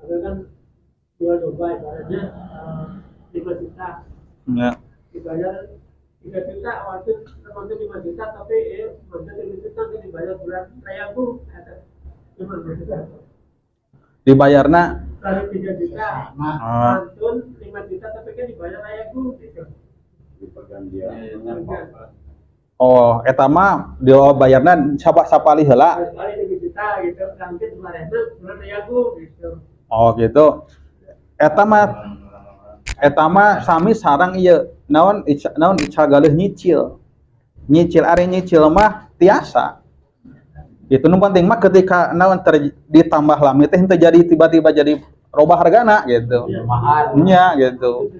Ada kan jual domba ibaratnya 5 juta. Ya. Dibayar 3 juta, waktu termasuk 5 juta, tapi waktu 5 juta kan dibayar bulan raya bu, cuma 5 juta. Dibayarna Dari 3 juta, mantun 5 juta, tapi kan dibayar raya bu, gitu. Di pergantian. oh eta mah dia bayarna sapali heula. Kali 3 juta gitu, nanti 2.000 bulan raya bu, gitu. Oh gitu. Eta mah sami sarang ieu naon ical galih nyicil. Nyicil ari nyicil mah tiasa. Itu nu penting mah ketika naon ditambah lami teh henteu jadi tiba-tiba jadi robah hargana gitu. Nya gitu.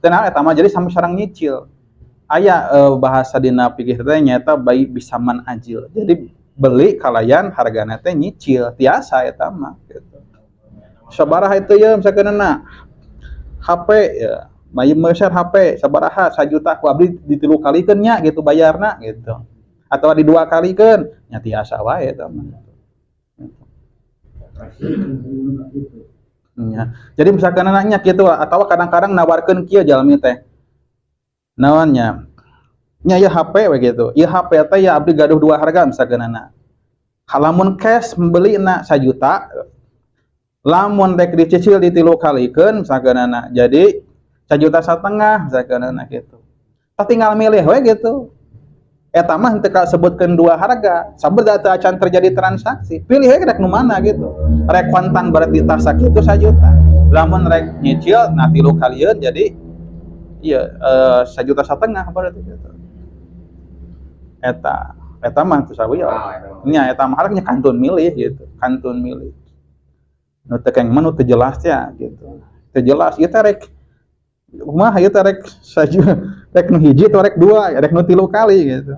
Tenang eta mah jadi sami sarang nyicil. Aya bahasa dina fikih teh nyaeta bai bisaman ajil. Jadi beli kalayan hargana teh nyicil tiasa eta mah gitu. Sabaraha itu ya misalkeunna HP ya, bayi meser HP sabaraha 1 juta ku abdi ditilu kalikeun nya gitu bayarna gitu. Atau di 2 kalikeun nya tiasa wae eta mah. Ya. Jadi misalkan anaknya gitu atau kadang-kadang nawarkeun kieu jalmi teh. Naonnya? Nya ieu HP we gitu. Ieu HP teh ya abdi gaduh 2 harga misalkan anak. Halamun cash membelina 1 juta. Lamun rek dicicil ditilu kalikeun misalkan anak. Jadi 1,5 juta misalkan anak gitu. Tah tinggal milih we gitu. Eta mah henteu kasebutkeun 2 harga. Sabda teu acan terjadi transaksi. Pilih we rek nu mana gitu. Rek kontan berarti tas sakitu 1 juta. Lamun rek nyicil nah tilu kalieun jadi iya 1,5 juta berarti gitu. Eta mah teu sawiya. Nya eta mah haranya kantun milih gitu. Kantun milih. Nu teu keng mah nu teu jelas ya gitu. Teu jelas ieu teh rek kumaha ieu teh rek rek nu hiji atau rek 2, rek nu 3 kali gitu.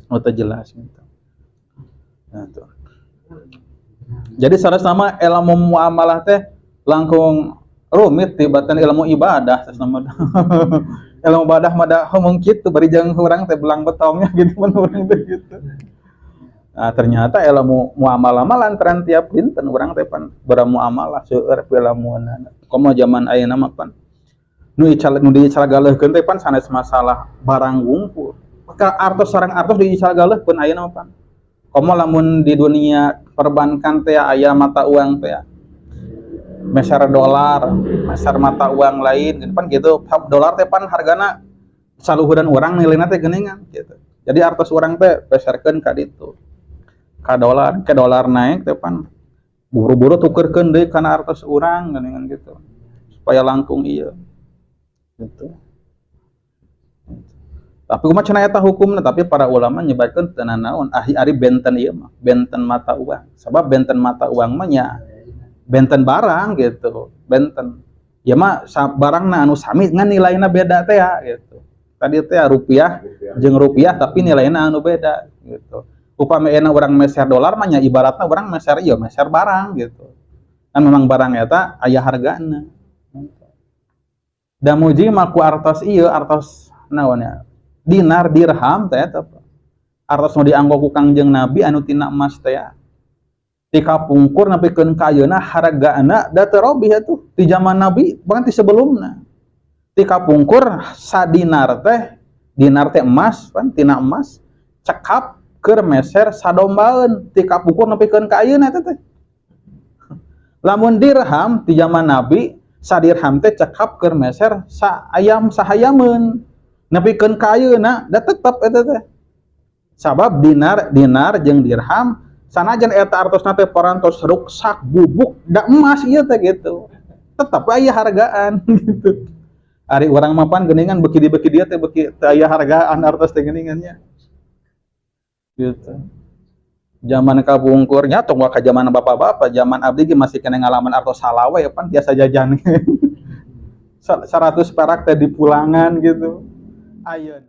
Nu teu jelas gitu. Nah, tuh. Jadi sanes nama ilmu muamalah teh langkung rumit tibatan ilmu ibadah sama ilmu ibadah mada ngomong kitu bari jeung urang teh belang betongnya gitu mun urang teh gitu. Nah, ternyata ilmu muamalah mah lantaran tiap dinten urang teh pan beramuamalah seueur pilamunana. Komo zaman ayeuna mah pan nu diical galeuhkeun teh pan sanes masalah barang ngumpul. Maka artos sareng artos diical galeuhkeun ayeuna pan. Komo lamun di dunia perbankan teh aya mata uang teh meser dolar, meser mata uang lain gitu pan gitu. Dolar teh pan hargana saluhuran urang nilina teh geuningan gitu. Jadi artos urang teh peserkeun ka ditu. Ka dolar naik teh pan buru-buru tukerkeun deui kana artos urang geuningan gitu. Supaya langkung ieu. Gitu. Tapi kumaha cenah eta hukumna tapi para ulama nyebatkeun teu naon ari benten ieu mah benten mata uang. Sabab benten mata uang mah nya benten barang gitu, benten. Ya mah barangna anu sami ngan nilaina beda teh ya gitu. Tadi teh rupiah jeung rupiah tapi nilaina anu beda gitu. Upamana urang meser dolar mah nya ibaratna urang meser ieu meser barang gitu. Kan memang barang eta aya hargana. Da muji mah ku artos ieu artos naonnya? Dinar dirham teh eta. Artos nu dianggo ku Kangjeng Nabi anu tina emas teh ya. Ti kapungkur nepikeun ka ayeuna hargana da teu robih atuh ti zaman Nabi bahkan ti sebelumna. Ti kapungkur sadinar teh dinar teh emas kan tina emas cekap keur meser sadombaeun ti kapungkur nepikeun ka ayeuna eta teh. Lamun dirham ti zaman Nabi sadirham teh cekap keur meser sahayameun nepikeun ka ayeuna da tetep eta teh. Sabab dinar jeung dirham sanajan eta artosna teh parantos ruksak bubuk da emas ieu teh gitu. Tetep aya hargaan gitu. Ari urang mah pan geuningan beuki dia teh beuki teu aya hargaan artos teh geuningannya. Gitu. Zaman kabungkur nya tong ka zaman bapak-bapak, zaman abdi ge masih kena ngalaman artos salawe ya pan biasa jajan. 100 perak teh di pulangan gitu. Ayeuna